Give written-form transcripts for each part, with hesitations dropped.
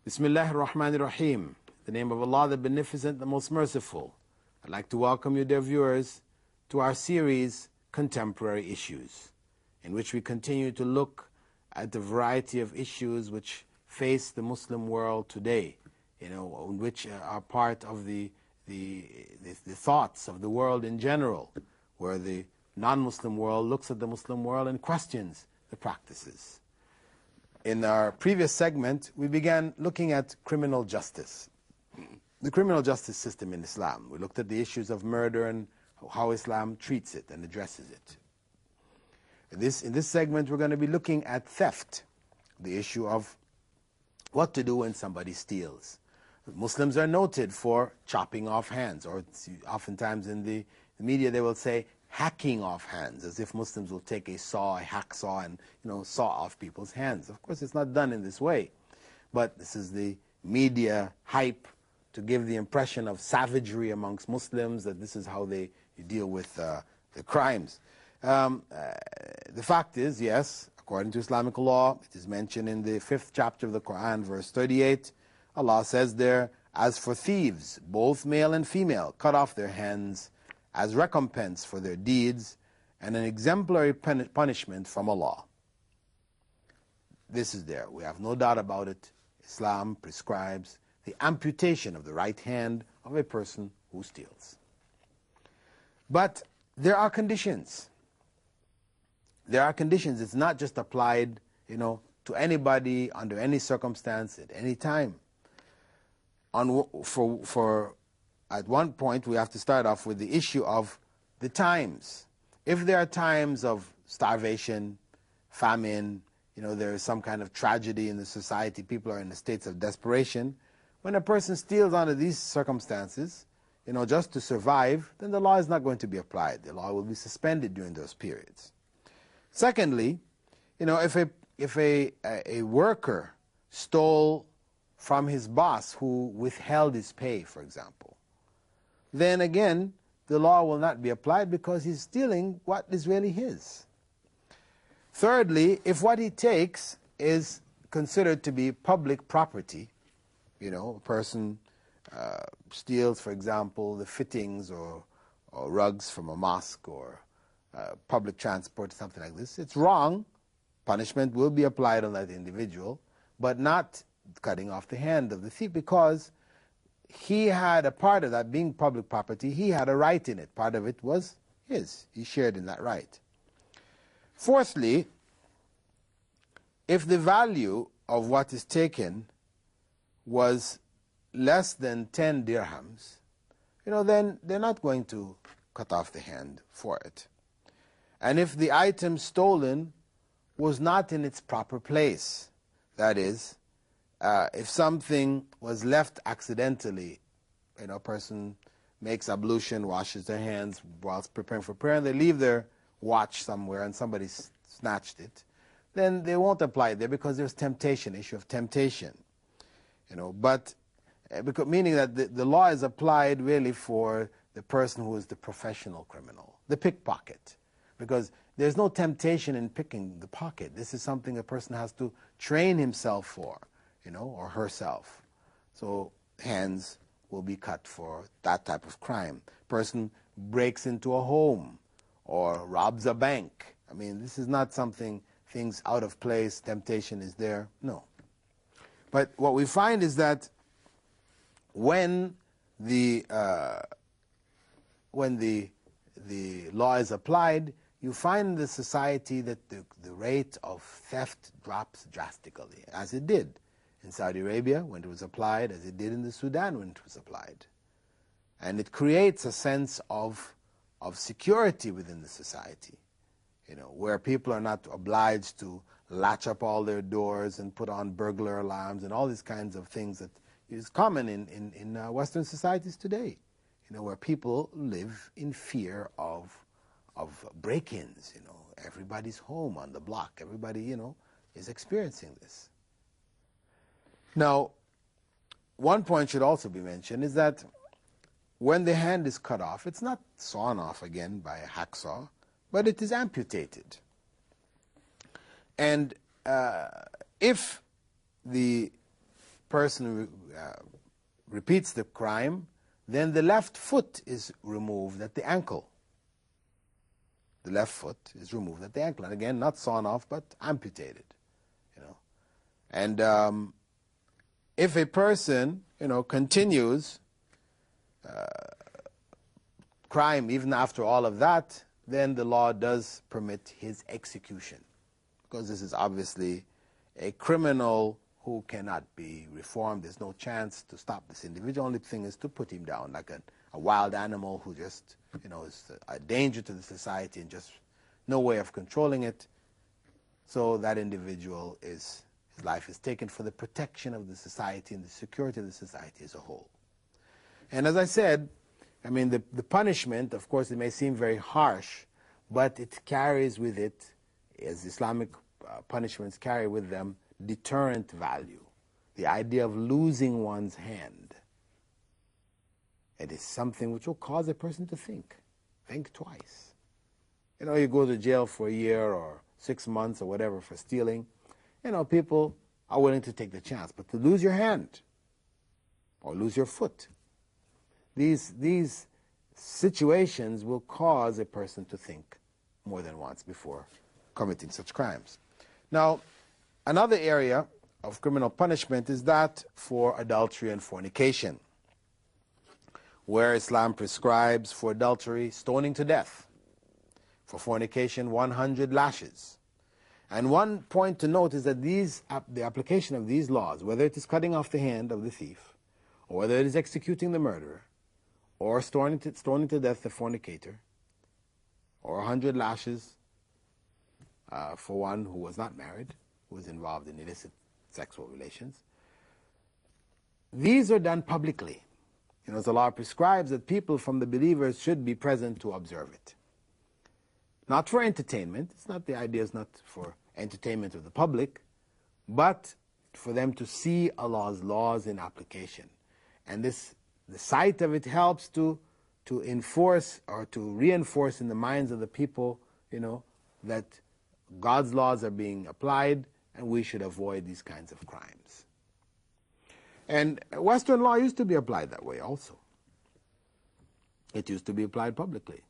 Bismillah ar-Rahman ar-Rahim. The name of Allah, the Beneficent, the Most Merciful. I'd like to welcome you, dear viewers, to our series, Contemporary Issues, in which we continue to look at the variety of issues which face the Muslim world today, which are part of the thoughts of the world in general, where the non-Muslim world looks at the Muslim world and questions the practices. In our previous segment, we began looking at criminal justice, the criminal justice system in Islam. We looked at the issues of murder and how Islam treats it and addresses it. In this segment, we're going to be looking at theft, the issue of what to do when somebody steals. Muslims are noted for chopping off hands, or oftentimes in the media they will say hacking off hands, as if Muslims will take a hacksaw, and saw off people's hands. Of course, it's not done in this way, but this is the media hype to give the impression of savagery amongst Muslims, that this is how they deal with the crimes. The fact is, yes, according to Islamic law, it is mentioned in the 5th chapter of the Quran, verse 38, Allah says there, "As for thieves, both male and female, cut off their hands as recompense for their deeds, and an exemplary punishment from Allah." This is there. We have no doubt about it. Islam prescribes the amputation of the right hand of a person who steals. But there are conditions. There are conditions. It's not just applied, to anybody under any circumstance at any time. At one point, we have to start off with the issue of the times. If there are times of starvation, famine, there is some kind of tragedy in the society, people are in the states of desperation, when a person steals under these circumstances, just to survive, then the law is not going to be applied. The law will be suspended during those periods. Secondly, if a worker stole from his boss who withheld his pay, for example, then again, the law will not be applied because he's stealing what is really his. Thirdly, if what he takes is considered to be public property, a person steals, for example, the fittings or rugs from a mosque or public transport, something like this, it's wrong. Punishment will be applied on that individual, but not cutting off the hand of the thief, because he had a part of that being public property. He had a right in it. Part of it was his. He shared in that right. Fourthly, if the value of what is taken was less than 10 dirhams, then they're not going to cut off the hand for it. And if the item stolen was not in its proper place, that is, if something was left accidentally, a person makes ablution, washes their hands whilst preparing for prayer, and they leave their watch somewhere and somebody snatched it, then they won't apply it there because there's temptation, issue of temptation. Meaning that the law is applied really for the person who is the professional criminal, the pickpocket, because there's no temptation in picking the pocket. This is something a person has to train himself for, or herself. So hands will be cut for that type of crime. Person breaks into a home or robs a bank. This is not something, things out of place, temptation is there. No. But what we find is that when the law is applied, you find in the society that the rate of theft drops drastically, as it did in Saudi Arabia when it was applied, as it did in the Sudan when it was applied. And it creates a sense of security within the society, where people are not obliged to latch up all their doors and put on burglar alarms and all these kinds of things that is common in Western societies today, where people live in fear of break-ins. Everybody's home on the block. Everybody, is experiencing this. Now, one point should also be mentioned is that when the hand is cut off, it's not sawn off again by a hacksaw, but it is amputated. And if the person repeats the crime, then the left foot is removed at the ankle. The left foot is removed at the ankle. And again, not sawn off, but amputated. And if a person, continues crime even after all of that, then the law does permit his execution, because this is obviously a criminal who cannot be reformed. There's no chance to stop this individual. Only thing is to put him down like a wild animal who just, is a danger to the society and just no way of controlling it. So that individual his life is taken for the protection of the society and the security of the society as a whole. And as I said, the punishment, of course, it may seem very harsh, but it carries with it, as Islamic punishments carry with them, deterrent value. The idea of losing one's hand. It is something which will cause a person to think twice. You go to jail for a year or 6 months or whatever for stealing. People are willing to take the chance, but to lose your hand or lose your foot, these situations will cause a person to think more than once before committing such crimes. Now, another area of criminal punishment is that for adultery and fornication, where Islam prescribes for adultery stoning to death, for fornication 100 lashes. And one point to note is that the application of these laws, whether it is cutting off the hand of the thief, or whether it is executing the murderer, or stoning to death the fornicator, or 100 lashes for one who was not married, who was involved in illicit sexual relations, these are done publicly. The law prescribes that people from the believers should be present to observe it. Not for entertainment. The idea is not for entertainment of the public, but for them to see Allah's laws in application. And the sight of it helps to enforce or to reinforce in the minds of the people, that God's laws are being applied and we should avoid these kinds of crimes. And Western law used to be applied that way also. It used to be applied publicly.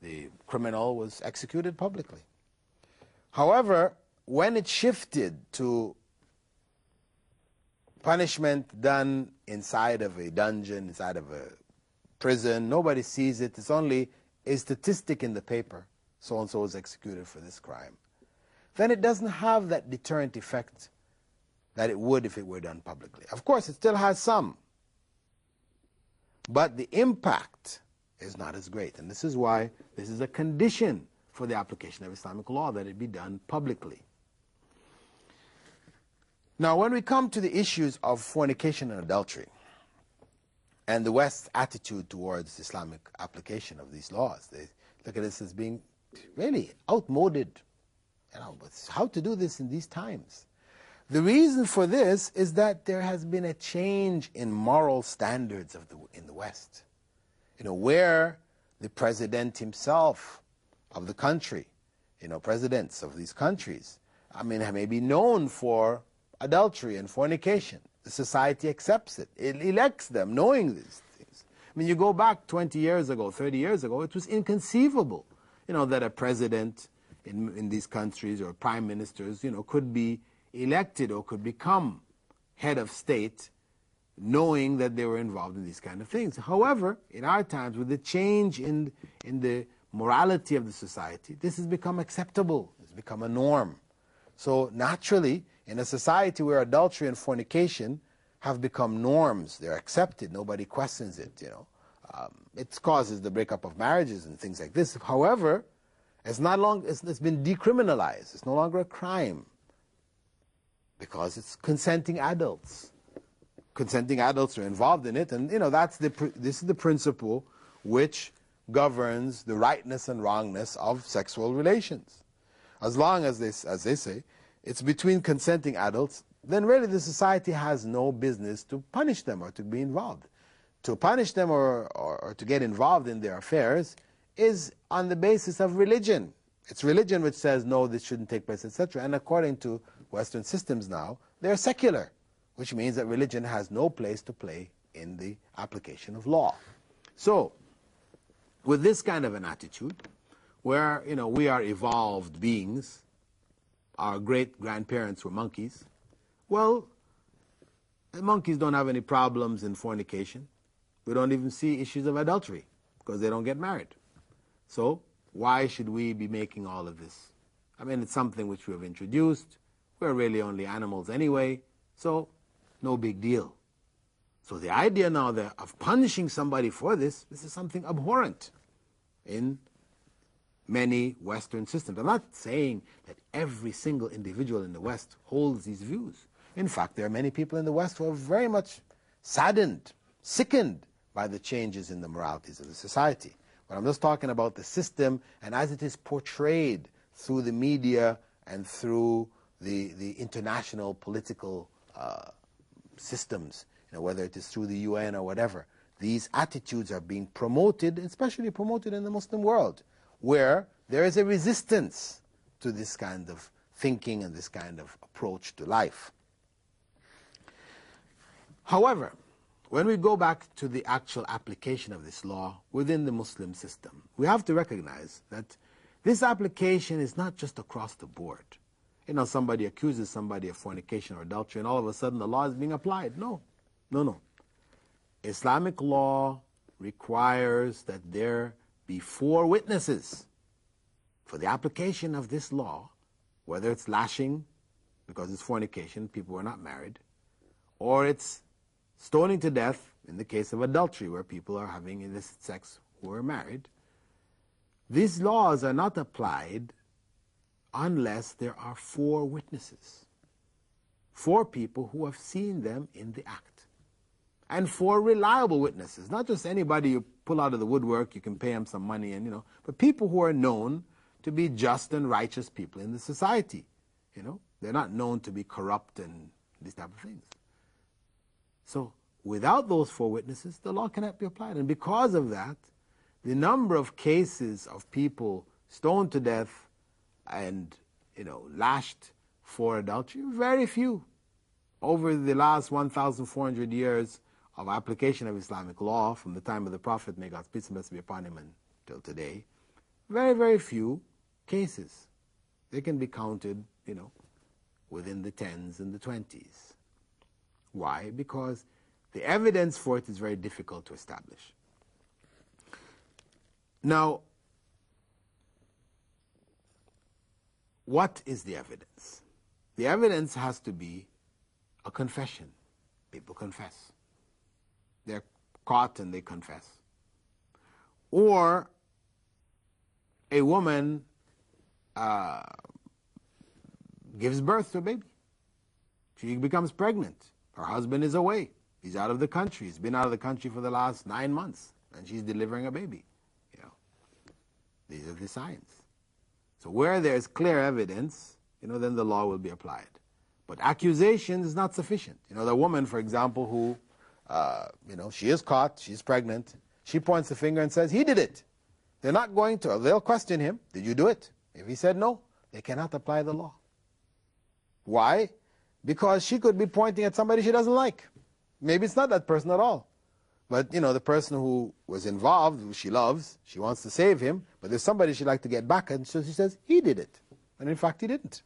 The criminal was executed publicly. However, when it shifted to punishment done inside of a dungeon, inside of a prison, nobody sees it, it's only a statistic in the paper, so-and-so was executed for this crime, then it doesn't have that deterrent effect that it would if it were done publicly. Of course, it still has some, but the impact is not as great. And this is why this is a condition for the application of Islamic law, that it be done publicly. Now, when we come to the issues of fornication and adultery, and the West's attitude towards Islamic application of these laws, they look at this as being really outmoded. How to do this in these times? The reason for this is that there has been a change in moral standards in the West. Where the president himself of the country, presidents of these countries, may be known for adultery and fornication. The society accepts it. It elects them knowing these things. You go back 20 years ago, 30 years ago, it was inconceivable, that a president in these countries or prime ministers, could be elected or could become head of state knowing that they were involved in these kind of things. However, in our times, with the change in the morality of the society, this has become acceptable. It's become a norm. So naturally, in a society where adultery and fornication have become norms, they're accepted, nobody questions it, it causes the breakup of marriages and things like this. However, it's been decriminalized. It's no longer a crime because it's consenting adults. Consenting adults are involved in it, and this is the principle which governs the rightness and wrongness of sexual relations. As long as they say, it's between consenting adults, then really the society has no business to punish them or to be involved. To punish them or to get involved in their affairs is on the basis of religion. It's religion which says, no, this shouldn't take place, etc. And according to Western systems now, they're secular. which means that religion has no place to play in the application of law. So, with this kind of an attitude, where we are evolved beings, our great-grandparents were monkeys, well, monkeys don't have any problems in fornication. We don't even see issues of adultery because they don't get married. So why should we be making all of this? I mean, it's something which we have introduced. We're really only animals anyway, so no big deal. So the idea now of punishing somebody for this is something abhorrent in many Western systems. I'm not saying that every single individual in the West holds these views. In fact, there are many people in the West who are very much saddened, sickened by the changes in the moralities of the society. But I'm just talking about the system and as it is portrayed through the media and through the international political systems, whether it is through the UN or whatever. These attitudes are being promoted, especially promoted in the Muslim world, where there is a resistance to this kind of thinking and this kind of approach to life. However, when we go back to the actual application of this law within the Muslim system, we have to recognize that this application is not just across the board. Somebody accuses somebody of fornication or adultery and all of a sudden the law is being applied. No. Islamic law requires that there be 4 witnesses for the application of this law, whether it's lashing because it's fornication, people who are not married, or it's stoning to death in the case of adultery where people are having illicit sex who are married. These laws are not applied unless there are 4 witnesses, 4 people who have seen them in the act, and 4 reliable witnesses, not just anybody you pull out of the woodwork, you can pay them some money, but people who are known to be just and righteous people in the society. They're not known to be corrupt and these type of things. So without those 4 witnesses, the law cannot be applied. And because of that, the number of cases of people stoned to death and lashed for adultery, very few. Over the last 1,400 years of application of Islamic law, from the time of the Prophet, may God's peace and blessing be upon him, until today, very, very few cases. They can be counted, within the 10s and the 20s. Why? Because the evidence for it is very difficult to establish. Now, what is the evidence? The evidence has to be a confession. People confess. They're caught and they confess. Or a woman gives birth to a baby. She becomes pregnant. Her husband is away. He's out of the country. He's been out of the country for the last 9 months, and she's delivering a baby. These are the signs. So where there's clear evidence, then the law will be applied. But accusation is not sufficient. The woman, for example, who, she is caught, she's pregnant, she points the finger and says, he did it. They're not going to, they'll question him, did you do it? If he said no, they cannot apply the law. Why? Because she could be pointing at somebody she doesn't like. Maybe it's not that person at all. But, the person who was involved, who she loves, she wants to save him, but there's somebody she'd like to get back, and so she says, he did it. And in fact, he didn't.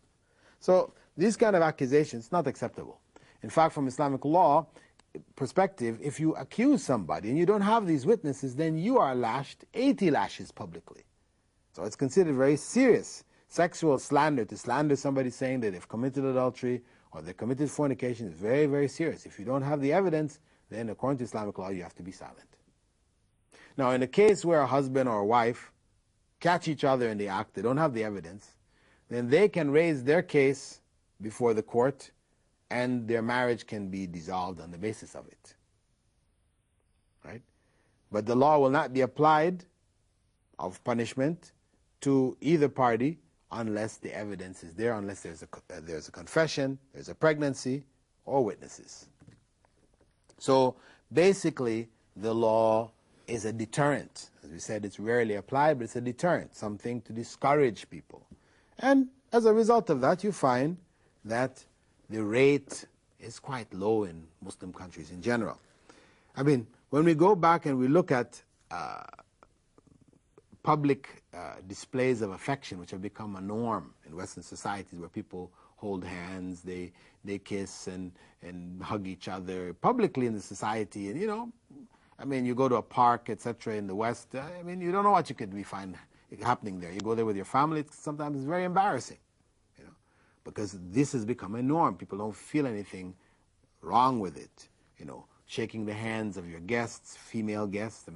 So these kind of accusations, not acceptable. In fact, from Islamic law perspective, if you accuse somebody and you don't have these witnesses, then you are lashed 80 lashes publicly. So it's considered very serious. Sexual slander, to slander somebody saying that they've committed adultery or they committed fornication, is very, very serious. If you don't have the evidence, then according to Islamic law, you have to be silent. Now, in a case where a husband or a wife catch each other in the act, they don't have the evidence, then they can raise their case before the court and their marriage can be dissolved on the basis of it. Right? But the law will not be applied of punishment to either party unless the evidence is there, unless there's a confession, there's a pregnancy, or witnesses. So basically, the law is a deterrent. As we said, it's rarely applied, but it's a deterrent, something to discourage people. And as a result of that, you find that the rate is quite low in Muslim countries in general. I mean, when we go back and we look at public displays of affection, which have become a norm in Western societies, where people hold hands, they kiss and hug each other publicly in the society, and I mean, you go to a park, etc. in the West, I mean, you don't know what you could find happening there. You go there with your family, sometimes it's very embarrassing, because this has become a norm. People don't feel anything wrong with it, shaking the hands of your guests, female guests,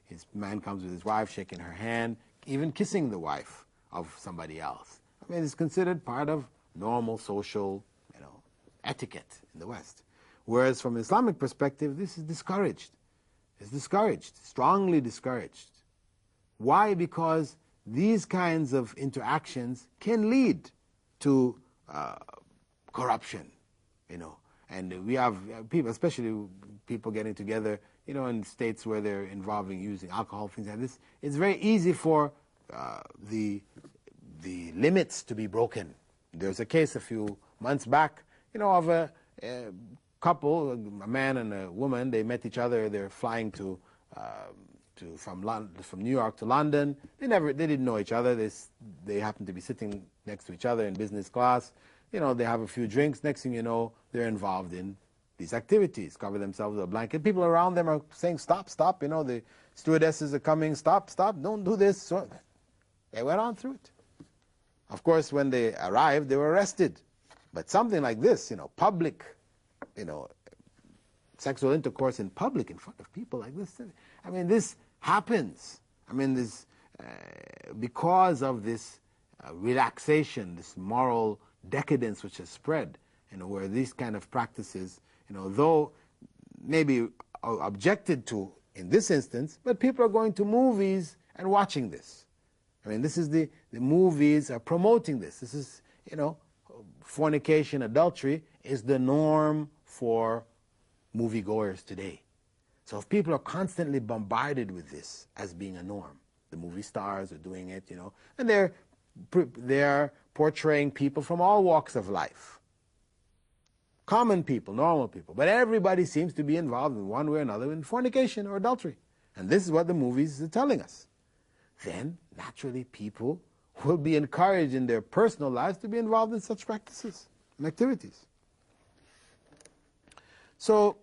his man comes with his wife, shaking her hand, even kissing the wife of somebody else. I mean, it's considered part of normal social, etiquette in the West. Whereas from an Islamic perspective, this is discouraged. It's discouraged, strongly discouraged. Why? Because these kinds of interactions can lead to corruption, and we have people, especially people getting together, in states where they're involving using alcohol, things like this. It's very easy for the limits to be broken. There's a case a few months back, of a couple, a man and a woman. They met each other. They're flying from New York to London. They didn't know each other. They happened to be sitting next to each other in business class. They have a few drinks. Next thing you know, they're involved in these activities, cover themselves with a blanket. People around them are saying, stop, stop. The stewardesses are coming, stop, stop, don't do this. So they went on through it. Of course, when they arrived, they were arrested. But something like this, public, sexual intercourse in public in front of people like this, I mean, this happens. I mean, this because of this relaxation, this moral decadence which has spread, where these kind of practices, though maybe objected to in this instance, but people are going to movies and watching this. I mean, this is the movies are promoting this. This is, fornication, adultery is the norm for moviegoers today. So if people are constantly bombarded with this as being a norm, the movie stars are doing it, and they're portraying people from all walks of life. Common people, normal people. But everybody seems to be involved in one way or another in fornication or adultery. And this is what the movies are telling us. Then, naturally, people will be encouraged in their personal lives to be involved in such practices and activities. So,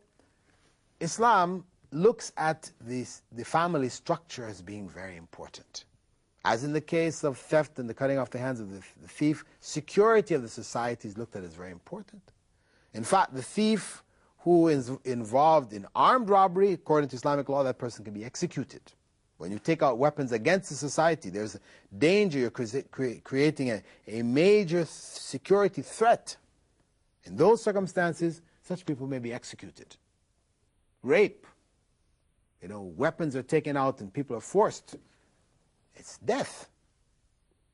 Islam looks at the family structure as being very important. As in the case of theft and the cutting off the hands of the thief, security of the society is looked at as very important. In fact, the thief who is involved in armed robbery, according to Islamic law, that person can be executed. When you take out weapons against the society, there's a danger. You're creating a major security threat. In those circumstances, such people may be executed. Rape. Weapons are taken out and people are forced. It's death.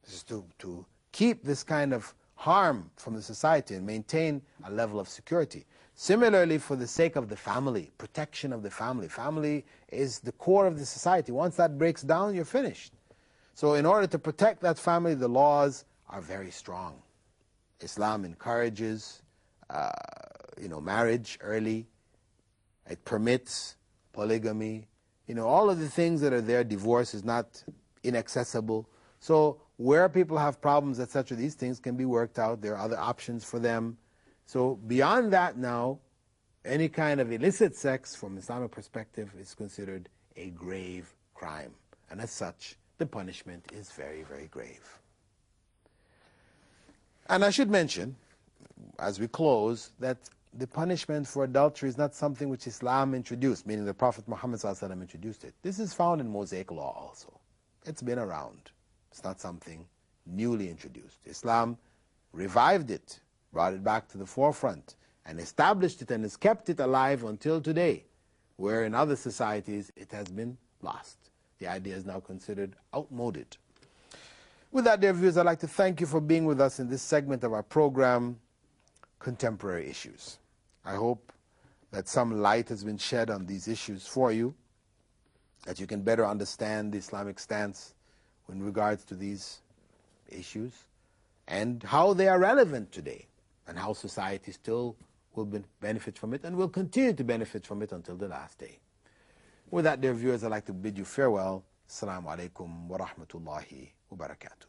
This is to keep this kind of harm from the society and maintain a level of security. Similarly, for the sake of the family, protection of the family. Family is the core of the society. Once that breaks down, you're finished. So in order to protect that family, the laws are very strong. Islam encourages, marriage early. It permits polygamy. All of the things that are there. Divorce is not inaccessible. So where people have problems, etc., these things can be worked out. There are other options for them. So beyond that now, any kind of illicit sex from Islamic perspective is considered a grave crime. And as such, the punishment is very, very grave. And I should mention, as we close, that the punishment for adultery is not something which Islam introduced, meaning the Prophet Muhammad ﷺ introduced it. This is found in Mosaic law also. It's been around. It's not something newly introduced. Islam revived it, brought it back to the forefront, and established it and has kept it alive until today, where in other societies it has been lost. The idea is now considered outmoded. With that, dear viewers, I'd like to thank you for being with us in this segment of our program, Contemporary Issues. I hope that some light has been shed on these issues for you, that you can better understand the Islamic stance in regards to these issues, and how they are relevant today, and how society still will benefit from it and will continue to benefit from it until the last day. With that, dear viewers, I'd like to bid you farewell. Assalamu alaikum wa rahmatullahi wa barakatuh.